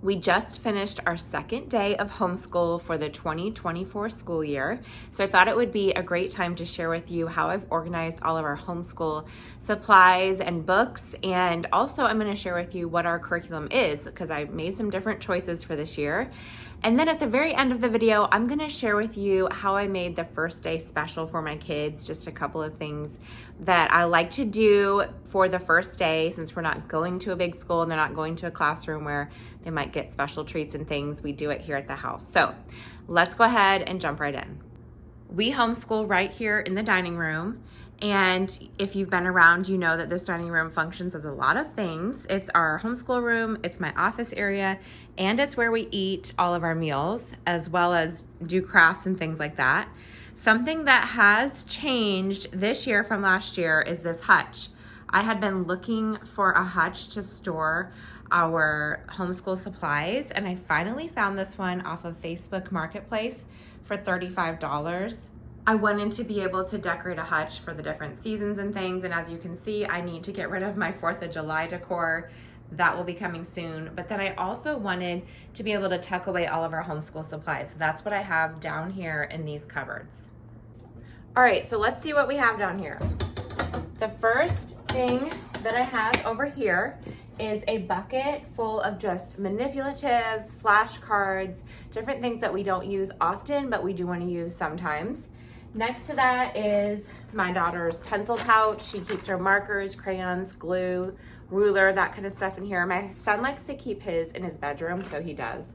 We just finished our second day of homeschool for the 2024 school year, so I thought it would be a great time to share with you how I've organized all of our homeschool supplies and books, and also I'm going to share with you what our curriculum is because I made some different choices for this year. And then at the very end of the video, I'm going to share with you how I made the first day special for my kids, just a couple of things that I like to do for the first day since we're not going to a big school and they're not going to a classroom where they might get special treats and things. We do it here at the house. So let's go ahead and jump right in. We homeschool right here in the dining room. And if you've been around, you know that this dining room functions as a lot of things. It's our homeschool room, it's my office area, and it's where we eat all of our meals, as well as do crafts and things like that. Something that has changed this year from last year is this hutch. I had been looking for a hutch to store our homeschool supplies, and I finally found this one off of Facebook Marketplace for $35. I wanted to be able to decorate a hutch for the different seasons and things, and as you can see, I need to get rid of my 4th of July decor. That will be coming soon, but then I also wanted to be able to tuck away all of our homeschool supplies, so that's what I have down here in these cupboards. All right, so let's see what we have down here. The first thing that I have over here is a bucket full of just manipulatives, flashcards, different things that we don't use often, but we do want to use sometimes. Next to that is my daughter's pencil pouch. She keeps her markers, crayons, glue, ruler, that kind of stuff in here. My son likes to keep his in his bedroom, so he does.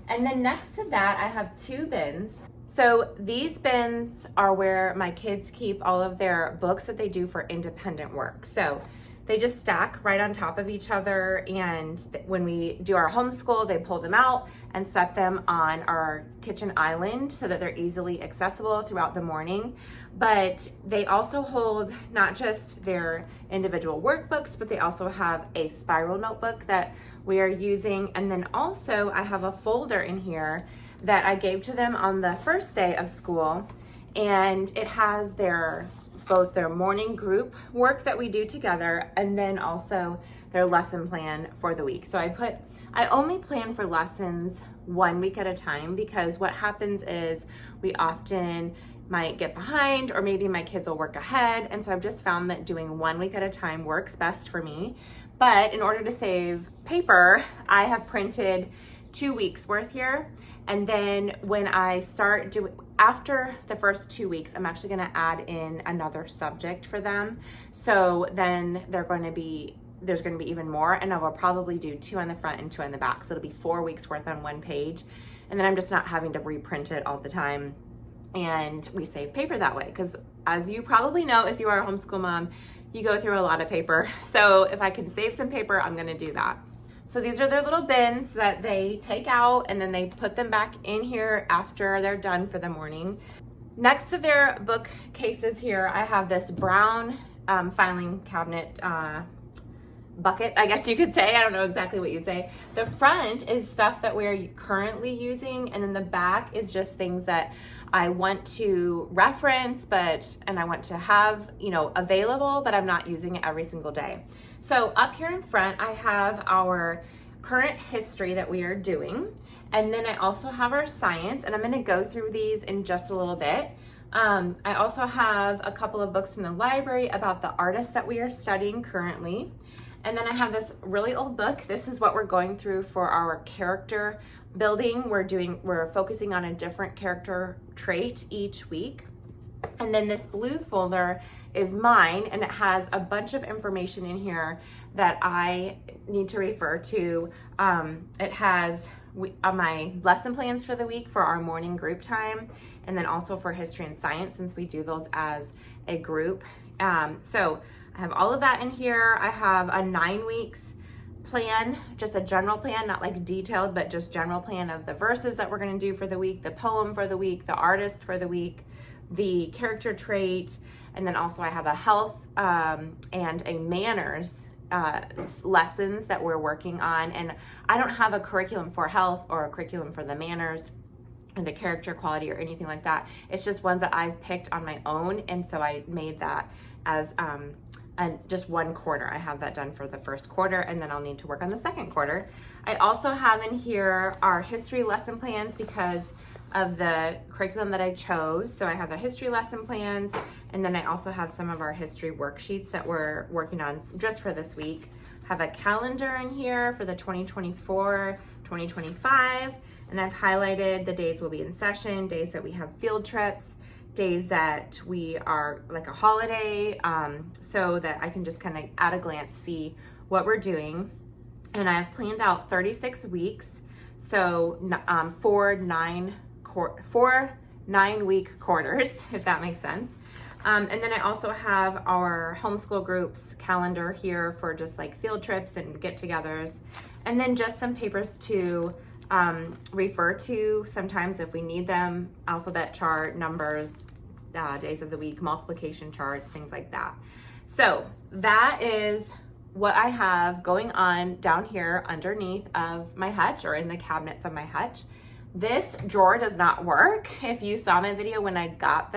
And then next to that, I have 2 bins. So these bins are where my kids keep all of their books that they do for independent work. So they just stack right on top of each other, and when we do our homeschool, they pull them out and set them on our kitchen island so that they're easily accessible throughout the morning. But they also hold not just their individual workbooks, but they also have a spiral notebook that we are using. And then also I have a folder in here that I gave to them on the first day of school, and it has both their morning group work that we do together and then also their lesson plan for the week. So I only plan for lessons 1 week at a time, because what happens is we often might get behind, or maybe my kids will work ahead. And so I've just found that doing 1 week at a time works best for me. But in order to save paper, I have printed 2 weeks worth here. And then when I start after the first 2 weeks, I'm actually going to add in another subject for them. So then there's going to be even more, and I will probably do 2 on the front and 2 on the back. So it'll be 4 weeks worth on 1 page. And then I'm just not having to reprint it all the time. And we save paper that way, because as you probably know, if you are a homeschool mom, you go through a lot of paper. So if I can save some paper, I'm going to do that. So these are their little bins that they take out, and then they put them back in here after they're done for the morning. Next to their bookcases here, I have this brown filing cabinet bucket, I guess you could say. I don't know exactly what you'd say. The front is stuff that we're currently using, and then the back is just things that I want to reference, and I want to have, available, but I'm not using it every single day. So up here in front, I have our current history that we are doing. And then I also have our science, and I'm going to go through these in just a little bit. I also have a couple of books from the library about the artists that we are studying currently. And then I have this really old book. This is what we're going through for our character building. We're focusing on a different character trait each week. And then this blue folder is mine, and it has a bunch of information in here that I need to refer to. It has my lesson plans for the week for our morning group time, and then also for history and science, since we do those as a group. So I have all of that in here. I have a 9 weeks plan, just a general plan, not like detailed, but just general plan of the verses that we're going to do for the week, the poem for the week, the artist for the week, the character trait, and then also I have a health and a manners lessons that we're working on. And I don't have a curriculum for health or a curriculum for the manners or the character quality or anything like that. It's just ones that I've picked on my own, and so I made that as just one quarter. I have that done for the first quarter, and then I'll need to work on the second quarter. I also have in here our history lesson plans because of the curriculum that I chose. So I have the history lesson plans, and then I also have some of our history worksheets that we're working on just for this week. I have a calendar in here for the 2024, 2025, and I've highlighted the days we'll be in session, days that we have field trips, days that we are like a holiday, so that I can just kind of at a glance see what we're doing. And I've planned out 36 weeks, so four 9-week quarters, if that makes sense. And then I also have our homeschool groups calendar here for just like field trips and get-togethers, and then just some papers to refer to sometimes if we need them, alphabet chart, numbers, days of the week, multiplication charts, things like that. So that is what I have going on down here underneath of my hutch, or in the cabinets of my hutch. This drawer does not work. If you saw my video when I got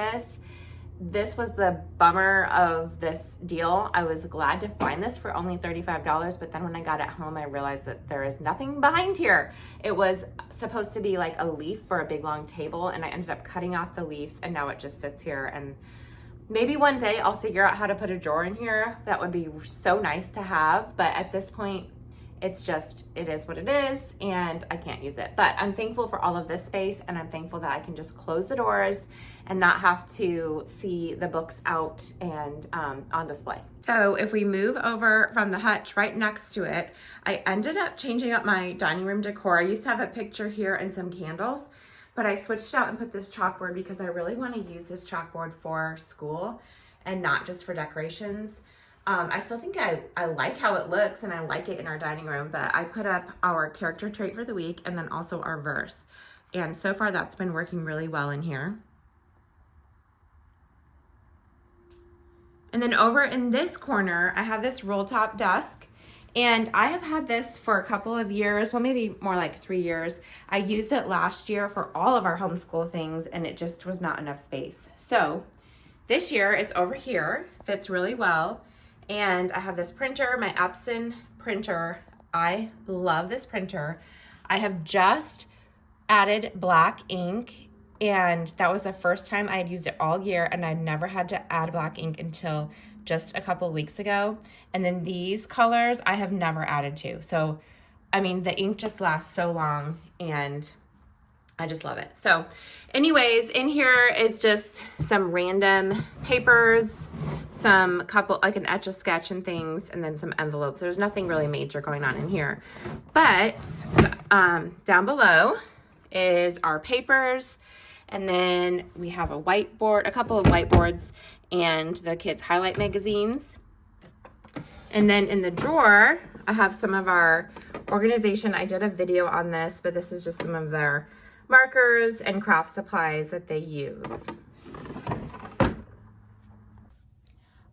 this was the bummer of this deal. I was glad to find this for only $35, but then when I got it home, I realized that there is nothing behind here. It was supposed to be like a leaf for a big long table, and I ended up cutting off the leaves, and now it just sits here. And maybe one day I'll figure out how to put a drawer in here. That would be so nice to have, but at this point, it's just, it is what it is, and I can't use it. But I'm thankful for all of this space, and I'm thankful that I can just close the doors and not have to see the books out and on display. So if we move over from the hutch right next to it, I ended up changing up my dining room decor. I used to have a picture here and some candles, but I switched out and put this chalkboard because I really want to use this chalkboard for school and not just for decorations. I still think I like how it looks, and I like it in our dining room, but I put up our character trait for the week and then also our verse. And so far that's been working really well in here. And then over in this corner, I have this roll top desk, and I have had this for a couple of years, well, maybe more like 3 years. I used it last year for all of our homeschool things, and it just was not enough space. So this year it's over here, fits really well. And I have this printer, my Epson printer. I love this printer. I have just added black ink, and that was the first time I had used it all year, and I'd never had to add black ink until just a couple of weeks ago. And then these colors I have never added to. So, I mean, the ink just lasts so long, and I just love it. So anyways, in here is just some random papers, some couple, like an Etch-a-Sketch and things, and then some envelopes. There's nothing really major going on in here. But down below is our papers, and then we have a whiteboard, a couple of whiteboards, and the kids' highlight magazines. And then in the drawer, I have some of our organization. I did a video on this, but this is just some of their markers and craft supplies that they use.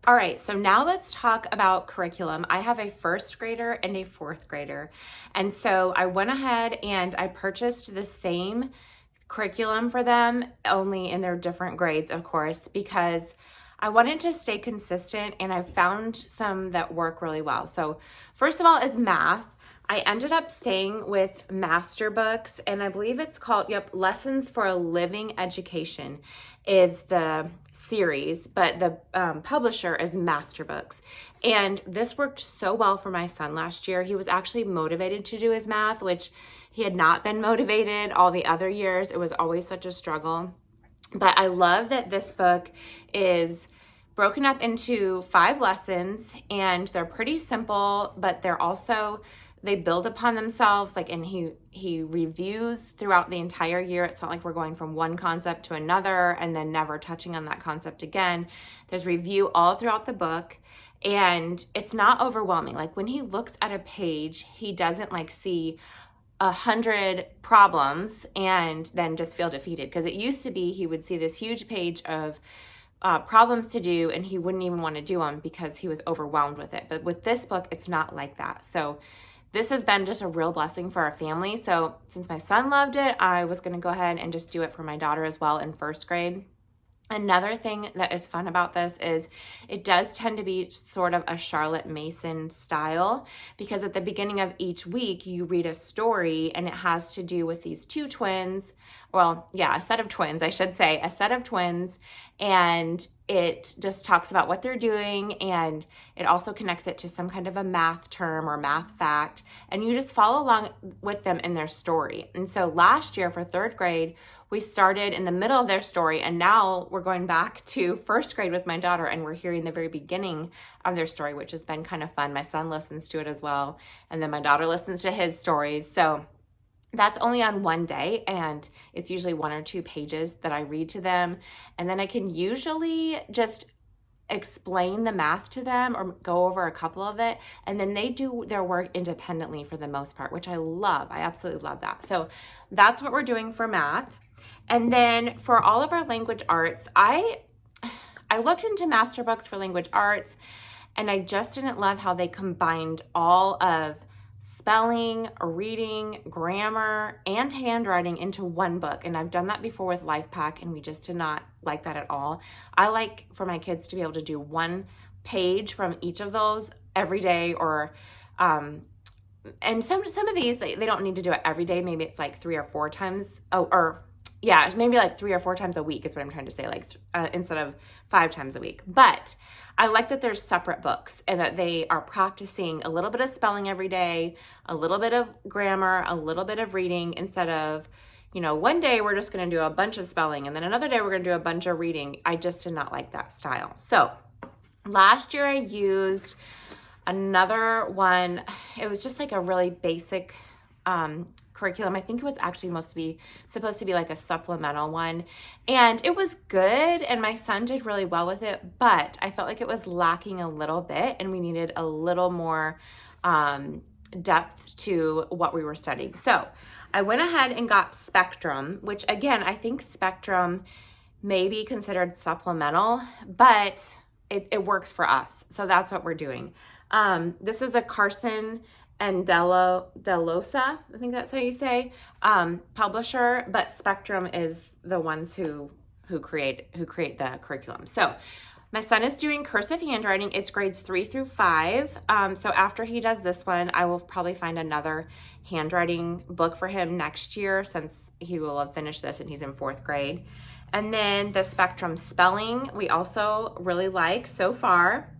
All right, so now let's talk about curriculum. I have a first grader and a fourth grader. And so I went ahead and I purchased the same curriculum for them, only in their different grades, of course, because I wanted to stay consistent, and I found some that work really well. So first of all is math. I ended up staying with Master Books, and I believe it's called, Lessons for a Living Education is the series, but the publisher is Master Books. And this worked so well for my son last year. He was actually motivated to do his math, which he had not been motivated all the other years. It was always such a struggle. But I love that this book is broken up into 5 lessons, and they're pretty simple, but they're also, they build upon themselves, like, and he reviews throughout the entire year. It's not like we're going from one concept to another and then never touching on that concept again. There's review all throughout the book, and it's not overwhelming. Like, when he looks at a page, he doesn't like see 100 problems and then just feel defeated, because it used to be he would see this huge page of problems to do, and he wouldn't even want to do them because he was overwhelmed with it. But with this book, it's not like that. So this has been just a real blessing for our family. So since my son loved it, I was going to go ahead and just do it for my daughter as well in first grade. Another thing that is fun about this is it does tend to be sort of a Charlotte Mason style, because at the beginning of each week you read a story and it has to do with these two twins. Well, yeah, a set of twins, I should say, a set of twins, and it just talks about what they're doing, and it also connects it to some kind of a math term or math fact, and you just follow along with them in their story. And so last year for third grade, we started in the middle of their story, and now we're going back to first grade with my daughter, and we're hearing the very beginning of their story, which has been kind of fun. My son listens to it as well, and then my daughter listens to his stories. So that's only on one day, and it's usually 1 or 2 pages that I read to them, and then I can usually just explain the math to them or go over a couple of it, and then they do their work independently for the most part, which I love. I absolutely love that. So that's what we're doing for math. And then for all of our language arts, I looked into master books for language arts, and I just didn't love how they combined all of spelling, reading, grammar, and handwriting into one book. And I've done that before with Life Pack, and we just did not like that at all. I like for my kids to be able to do one page from each of those every day, or and some of these they don't need to do it every day. Maybe it's like 3 or 4 times. Yeah, maybe like 3 or 4 times a week is what I'm trying to say, like instead of 5 times a week. But I like that there's separate books and that they are practicing a little bit of spelling every day, a little bit of grammar, a little bit of reading, instead of, one day we're just going to do a bunch of spelling and then another day we're going to do a bunch of reading. I just did not like that style. So last year I used another one. It was just like a really basic curriculum. I think it was actually supposed to be like a supplemental one, and it was good, and my son did really well with it, but I felt like it was lacking a little bit, and we needed a little more depth to what we were studying. So I went ahead and got Spectrum, which again, I think Spectrum may be considered supplemental, but it works for us. So that's what we're doing. This is a Carson and Delosa, I think that's how you say, publisher, but Spectrum is the ones who create the curriculum. So my son is doing cursive handwriting. It's grades 3 through 5. So after he does this one, I will probably find another handwriting book for him next year, since he will have finished this and he's in 4th grade. And then the Spectrum spelling, we also really like so far.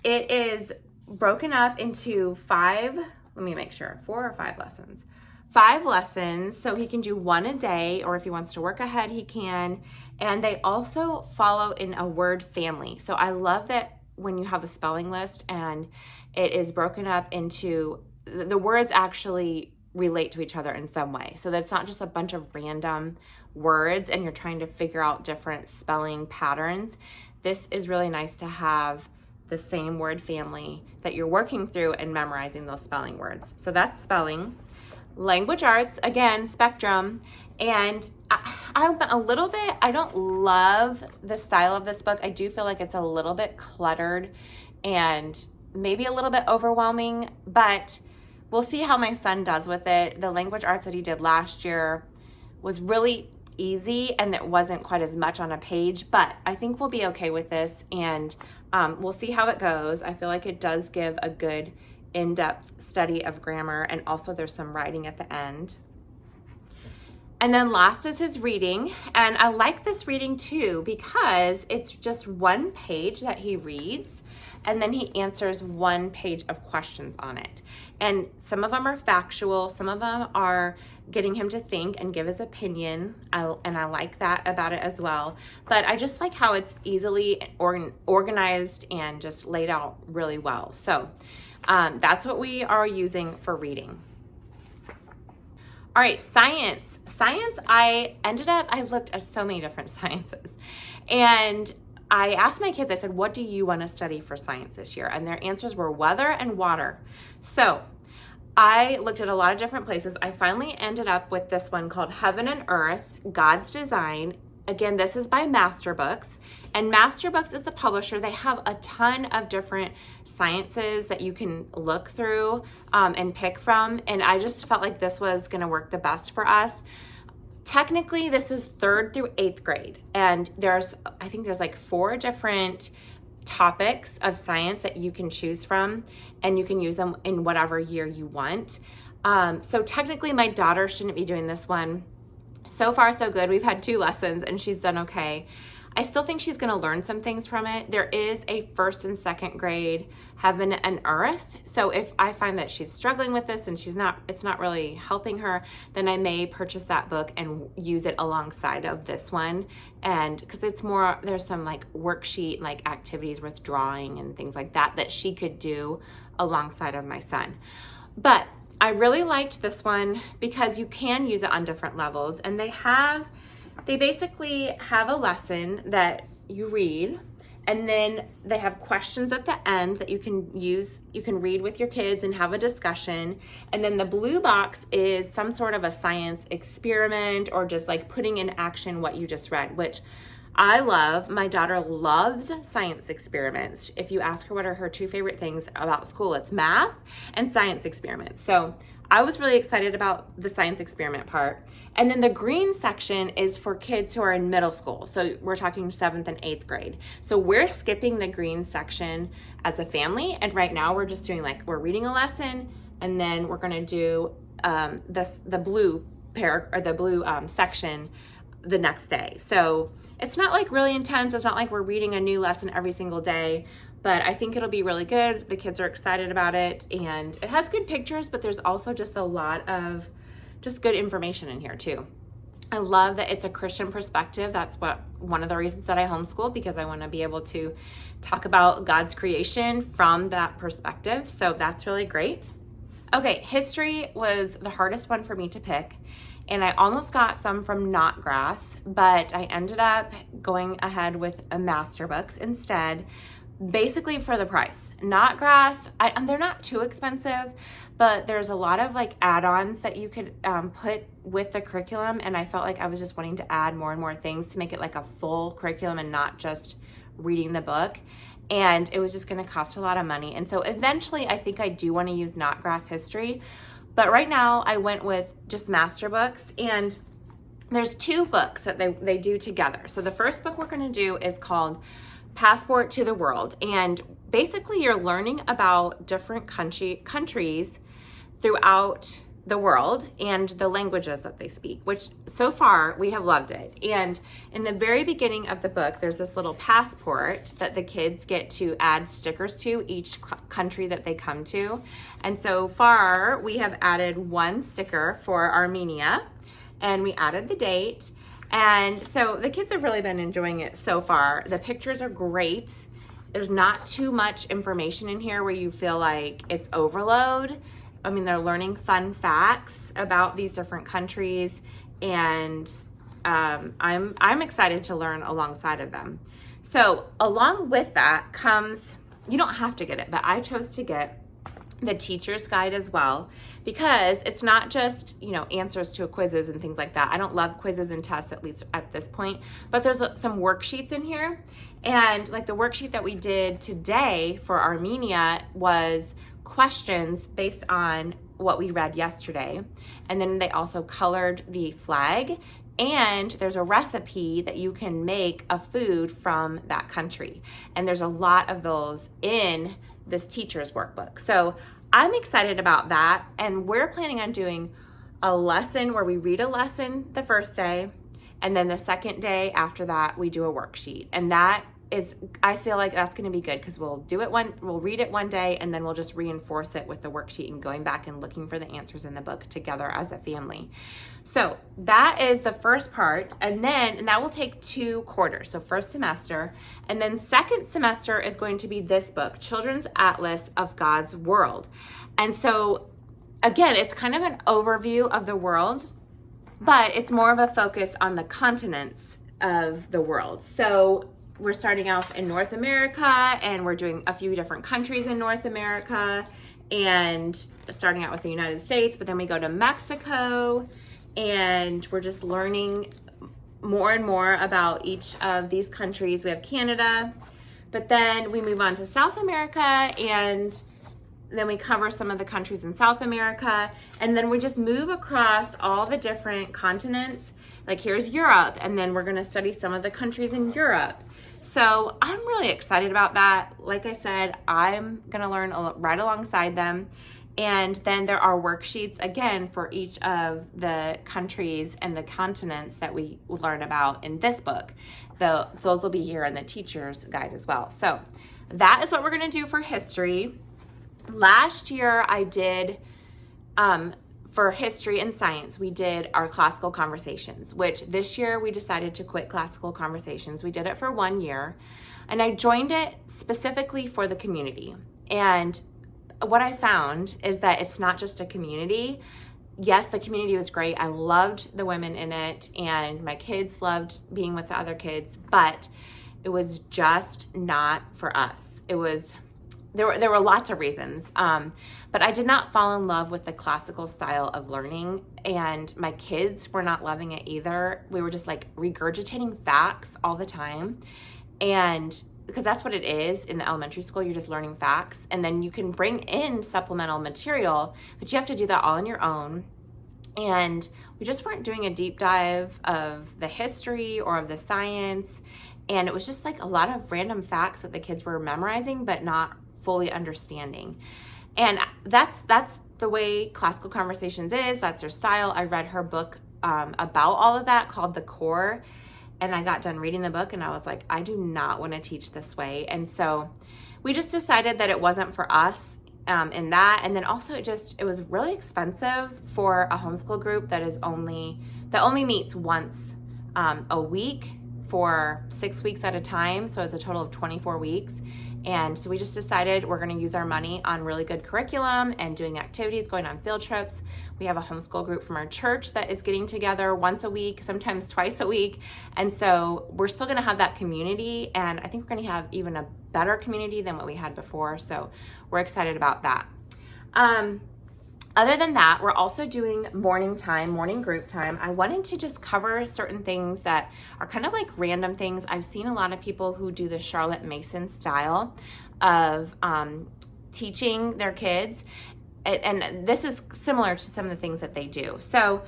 It is broken up into 5, let me make sure, 4 or 5 lessons. 5 lessons, so he can do 1 a day, or if he wants to work ahead, he can. And they also follow in a word family. So I love that when you have a spelling list and it is broken up into, the words actually relate to each other in some way. So that it's not just a bunch of random words and you're trying to figure out different spelling patterns. This is really nice to have the same word family that you're working through and memorizing those spelling words. So that's spelling. Language arts, again, Spectrum. And I don't love the style of this book. I do feel like it's a little bit cluttered and maybe a little bit overwhelming, but we'll see how my son does with it. The language arts that he did last year was really easy and it wasn't quite as much on a page, but I think we'll be okay with this, and we'll see how it goes. I feel like it does give a good in-depth study of grammar, and also there's some writing at the end. And then last is his reading, and I like this reading too because it's just 1 page that he reads, and then he answers 1 page of questions on it. And some of them are factual, some of them are getting him to think and give his opinion, and I like that about it as well. But I just like how it's easily organized and just laid out really well. So that's what we are using for reading. All right, science. I looked at so many different sciences, and I asked my kids, I said, what do you want to study for science this year? And their answers were weather and water. So I looked at a lot of different places. I finally ended up with this one called Heaven and Earth, God's Design. Again, this is by Master Books, and Master Books is the publisher. They have a ton of different sciences that you can look through and pick from, and I just felt like this was going to work the best for us. technically this is 3rd through 8th grade, and I think there's like 4 different topics of science that you can choose from, and you can use them in whatever year you want. So technically my daughter shouldn't be doing this one. So far so good. We've had 2 lessons and she's done okay. I still think she's going to learn some things from it. There is a 1st and 2nd grade heaven and earth. So if I find that she's struggling with this and it's not really helping her, then I may purchase that book and use it alongside of this one. And because there's some like worksheet, like activities with drawing and things like that she could do alongside of my son. But I really liked this one because you can use it on different levels, and they basically have a lesson that you read, and then they have questions at the end that you can read with your kids and have a discussion. And then the blue box is some sort of a science experiment or just like putting in action what you just read, which I love. My daughter loves science experiments. If you ask her what are her 2 favorite things about school, it's math and science experiments. So I was really excited about the science experiment part. And then the green section is for kids who are in middle school. So we're talking 7th and 8th grade. So we're skipping the green section as a family. And right now we're just doing we're reading a lesson, and then we're going to do the blue section the next day. So it's not like really intense. It's not like we're reading a new lesson every single day, but I think it'll be really good. The kids are excited about it, and it has good pictures, but there's also just a lot of just good information in here too. I love that it's a Christian perspective. That's one of the reasons that I homeschool, because I want to be able to talk about God's creation from that perspective. So that's really great. Okay, history was the hardest one for me to pick, and I almost got some from Knotgrass, but I ended up going ahead with a master books instead, basically for the price. Knotgrass, they're not too expensive, but there's a lot of add-ons that you could put with the curriculum, and I felt like I was just wanting to add more and more things to make it like a full curriculum and not just reading the book. And it was just going to cost a lot of money. And so eventually I think I do want to use Knotgrass history. But right now I went with just master books, and there's 2 books that they do together. So the first book we're going to do is called Passport to the World. And basically you're learning about different countries throughout the world and the languages that they speak, which so far we have loved it. And in the very beginning of the book, there's this little passport that the kids get to add stickers to each country that they come to. And so far we have added 1 sticker for Armenia, and we added the date. And so the kids have really been enjoying it so far. The pictures are great. There's not too much information in here where you feel like it's overload. I mean, they're learning fun facts about these different countries, and I'm excited to learn alongside of them. So along with that comes, you don't have to get it, but I chose to get the teacher's guide as well, because it's not just, answers to quizzes and things like that. I don't love quizzes and tests, at least at this point, but there's some worksheets in here. And the worksheet that we did today for Armenia was questions based on what we read yesterday. And then they also colored the flag, and there's a recipe that you can make a food from that country. And there's a lot of those in this teacher's workbook. So I'm excited about that. And we're planning on doing a lesson where we read a lesson the first day, and then the second day after that, we do a worksheet. And I feel like that's going to be good, because we'll read it one day, and then we'll just reinforce it with the worksheet and going back and looking for the answers in the book together as a family. So that is the first part. And that will take 2 quarters. So first semester, and then second semester is going to be this book, Children's Atlas of God's World. And so again, it's kind of an overview of the world, but it's more of a focus on the continents of the world. So we're starting off in North America, and we're doing a few different countries in North America, and starting out with the United States, but then we go to Mexico, and we're just learning more and more about each of these countries. We have Canada, but then we move on to South America, and then we cover some of the countries in South America, and then we just move across all the different continents. Like here's Europe, and then we're gonna study some of the countries in Europe. So I'm really excited about that. Like I said, I'm gonna learn right alongside them. And then there are worksheets again for each of the countries and the continents that we will learn about in this book. Those will be here in the teacher's guide as well. So that is what we're gonna do for history. Last year I did, for history and science, we did our classical conversations, which this year we decided to quit classical conversations. We did it for 1 year, and I joined it specifically for the community. And what I found is that it's not just a community. Yes, the community was great. I loved the women in it, and my kids loved being with the other kids, but it was just not for us. There were lots of reasons, but I did not fall in love with the classical style of learning, and my kids were not loving it either. We were just like regurgitating facts all the time, and because that's what it is in the elementary school, you're just learning facts, and then you can bring in supplemental material, but you have to do that all on your own. And we just weren't doing a deep dive of the history or of the science, and it was just like a lot of random facts that the kids were memorizing but not fully understanding. And that's the way classical conversations is. That's her style. I read her book about all of that called The Core, and I got done reading the book and I was like, I do not want to teach this way. And so we just decided that it wasn't for us in that. And then also it was really expensive for a homeschool group that only meets once a week for 6 weeks at a time. So it's a total of 24 weeks. And so we just decided we're going to use our money on really good curriculum and doing activities, going on field trips. We have a homeschool group from our church that is getting together once a week, sometimes twice a week. And so we're still going to have that community. And I think we're going to have even a better community than what we had before. So we're excited about that. Other than that, we're also doing morning group time. I wanted to just cover certain things that are kind of like random things. I've seen a lot of people who do the Charlotte Mason style of teaching their kids. And this is similar to some of the things that they do. So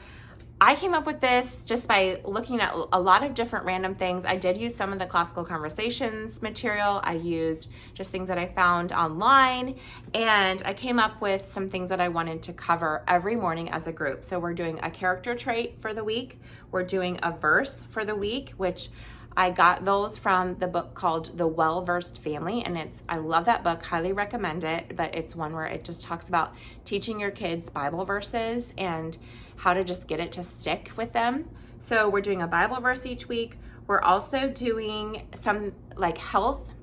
I came up with this just by looking at a lot of different random things. I did use some of the classical conversations material. I used just things that I found online, and I came up with some things that I wanted to cover every morning as a group. So we're doing a character trait for the week. We're doing a verse for the week, which I got those from the book called The Well-Versed Family, and I love that book, highly recommend it, but it's one where it just talks about teaching your kids Bible verses and how to just get it to stick with them. So we're doing a Bible verse each week. We're also doing some like health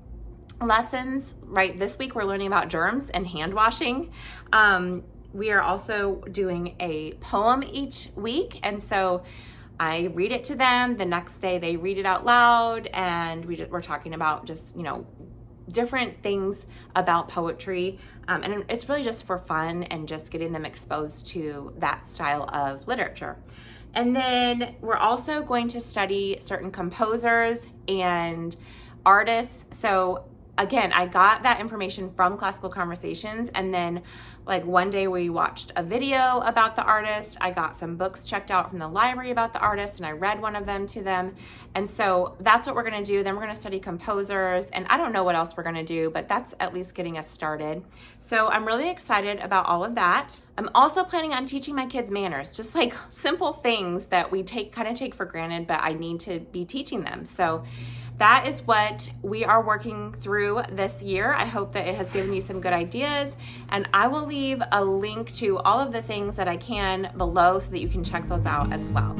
lessons, right? This week we're learning about germs and hand washing. We are also doing a poem each week, and so I read it to them. The next day they read it out loud, and we're talking about just, different things about poetry. And it's really just for fun and just getting them exposed to that style of literature. And then we're also going to study certain composers and artists. So again, I got that information from Classical Conversations, and then like one day we watched a video about the artist. I got some books checked out from the library about the artist, and I read one of them to them. And so that's what we're gonna do. Then we're gonna study composers, and I don't know what else we're gonna do, but that's at least getting us started. So I'm really excited about all of that. I'm also planning on teaching my kids manners, just like simple things that we kind of take for granted, but I need to be teaching them. So that is what we are working through this year. I hope that it has given you some good ideas, and I will leave a link to all of the things that I can below so that you can check those out as well.